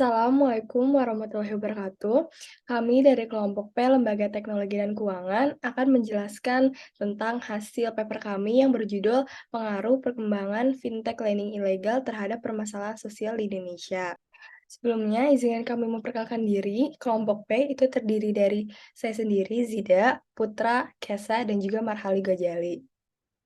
Assalamualaikum warahmatullahi wabarakatuh. Kami dari kelompok P Lembaga Teknologi dan Keuangan akan menjelaskan tentang hasil paper kami yang berjudul Pengaruh Perkembangan Fintech Lending Ilegal Terhadap Permasalahan Sosial di Indonesia. Sebelumnya, izinkan kami memperkenalkan diri. Kelompok P itu terdiri dari saya sendiri, Zida, Putra, Kesa, dan juga Marhali Gojali.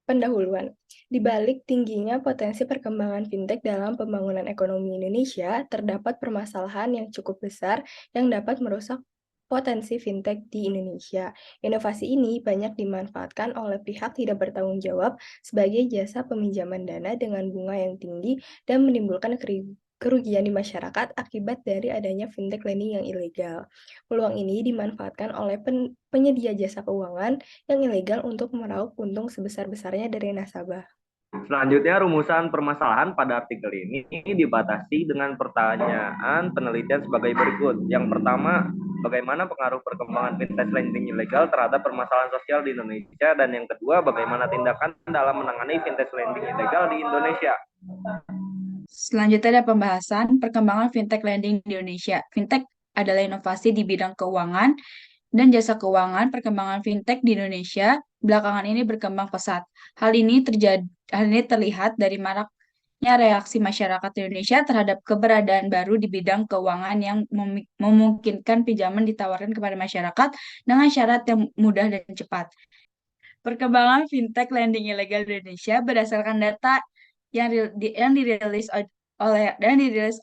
Pendahuluan. Di balik tingginya potensi perkembangan fintech dalam pembangunan ekonomi Indonesia, terdapat permasalahan yang cukup besar yang dapat merusak potensi fintech di Indonesia. Inovasi ini banyak dimanfaatkan oleh pihak tidak bertanggung jawab sebagai jasa peminjaman dana dengan bunga yang tinggi dan menimbulkan kerugian di masyarakat akibat dari adanya fintech lending yang ilegal. Peluang ini dimanfaatkan oleh penyedia jasa keuangan yang ilegal untuk meraup untung sebesar-besarnya dari nasabah. Selanjutnya, rumusan permasalahan pada artikel ini dibatasi dengan pertanyaan penelitian sebagai berikut. Yang pertama, bagaimana pengaruh perkembangan fintech lending ilegal terhadap permasalahan sosial di Indonesia? Dan yang kedua, bagaimana tindakan dalam menangani fintech lending ilegal di Indonesia? Selanjutnya ada pembahasan perkembangan fintech lending di Indonesia. Fintech adalah inovasi di bidang keuangan dan jasa keuangan. Perkembangan fintech di Indonesia belakangan ini berkembang pesat. Hal ini terlihat dari maraknya reaksi masyarakat Indonesia terhadap keberadaan baru di bidang keuangan yang memungkinkan pinjaman ditawarkan kepada masyarakat dengan syarat yang mudah dan cepat. Perkembangan fintech lending ilegal di Indonesia berdasarkan data yang dirilis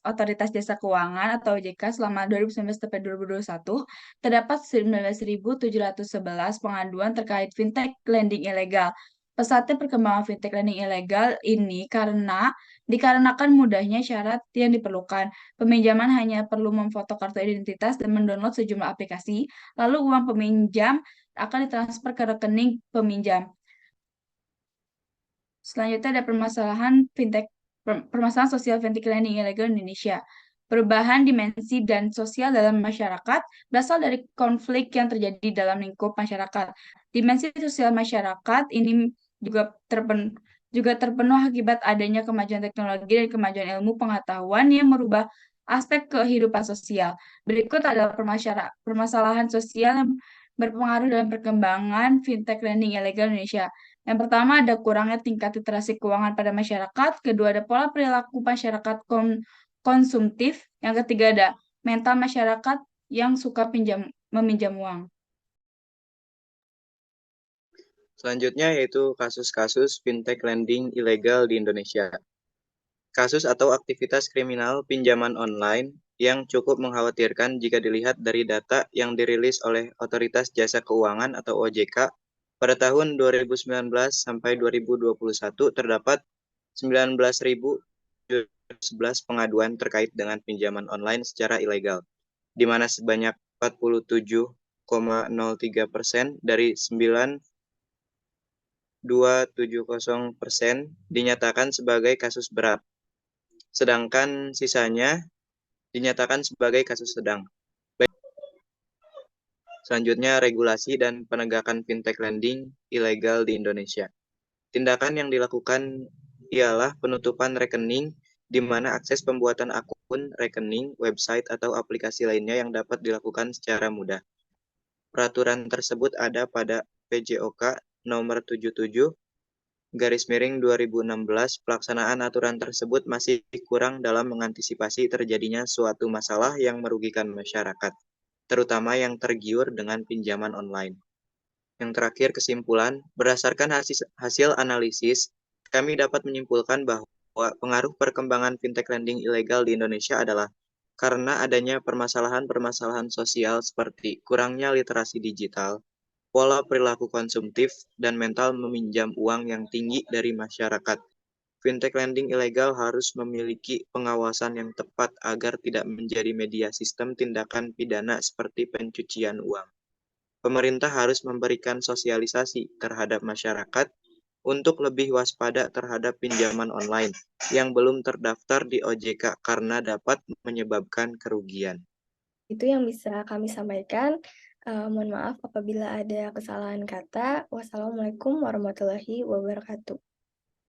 Otoritas Jasa Keuangan atau OJK selama 2019 sampai 2021, terdapat 19.711 pengaduan terkait fintech lending ilegal. Pesatnya perkembangan fintech lending ilegal ini dikarenakan mudahnya syarat yang diperlukan. Peminjaman hanya perlu memfoto kartu identitas dan mendownload sejumlah aplikasi, lalu uang peminjam akan ditransfer ke rekening peminjam. Selanjutnya ada permasalahan sosial fintech lending ilegal di Indonesia. Perubahan dimensi dan sosial dalam masyarakat berasal dari konflik yang terjadi dalam lingkup masyarakat. Dimensi sosial masyarakat ini juga terpenuh akibat adanya kemajuan teknologi dan kemajuan ilmu pengetahuan yang merubah aspek kehidupan sosial. Berikut adalah permasalahan sosial yang berpengaruh dalam perkembangan fintech lending ilegal di Indonesia. Yang pertama ada kurangnya tingkat literasi keuangan pada masyarakat, kedua ada pola perilaku masyarakat konsumtif, yang ketiga ada mental masyarakat yang suka meminjam uang. Selanjutnya yaitu kasus-kasus fintech lending ilegal di Indonesia. Kasus atau aktivitas kriminal pinjaman online yang cukup mengkhawatirkan jika dilihat dari data yang dirilis oleh Otoritas Jasa Keuangan atau OJK pada tahun 2019 sampai 2021 terdapat 19.011 pengaduan terkait dengan pinjaman online secara ilegal, di mana sebanyak 47,03% dari 270% dinyatakan sebagai kasus berat, sedangkan sisanya dinyatakan sebagai kasus sedang. Selanjutnya, regulasi dan penegakan fintech lending ilegal di Indonesia. Tindakan yang dilakukan ialah penutupan rekening, di mana akses pembuatan akun, rekening, website, atau aplikasi lainnya yang dapat dilakukan secara mudah. Peraturan tersebut ada pada PJOK nomor 77/2016. Pelaksanaan aturan tersebut masih kurang dalam mengantisipasi terjadinya suatu masalah yang merugikan masyarakat, terutama yang tergiur dengan pinjaman online. Yang terakhir, kesimpulan, berdasarkan hasil analisis, kami dapat menyimpulkan bahwa pengaruh perkembangan fintech lending ilegal di Indonesia adalah karena adanya permasalahan-permasalahan sosial seperti kurangnya literasi digital, pola perilaku konsumtif, dan mental meminjam uang yang tinggi dari masyarakat. Fintech lending ilegal harus memiliki pengawasan yang tepat agar tidak menjadi media sistem tindakan pidana seperti pencucian uang. Pemerintah harus memberikan sosialisasi terhadap masyarakat untuk lebih waspada terhadap pinjaman online yang belum terdaftar di OJK karena dapat menyebabkan kerugian. Itu yang bisa kami sampaikan. Mohon maaf apabila ada kesalahan kata. Wassalamualaikum warahmatullahi wabarakatuh.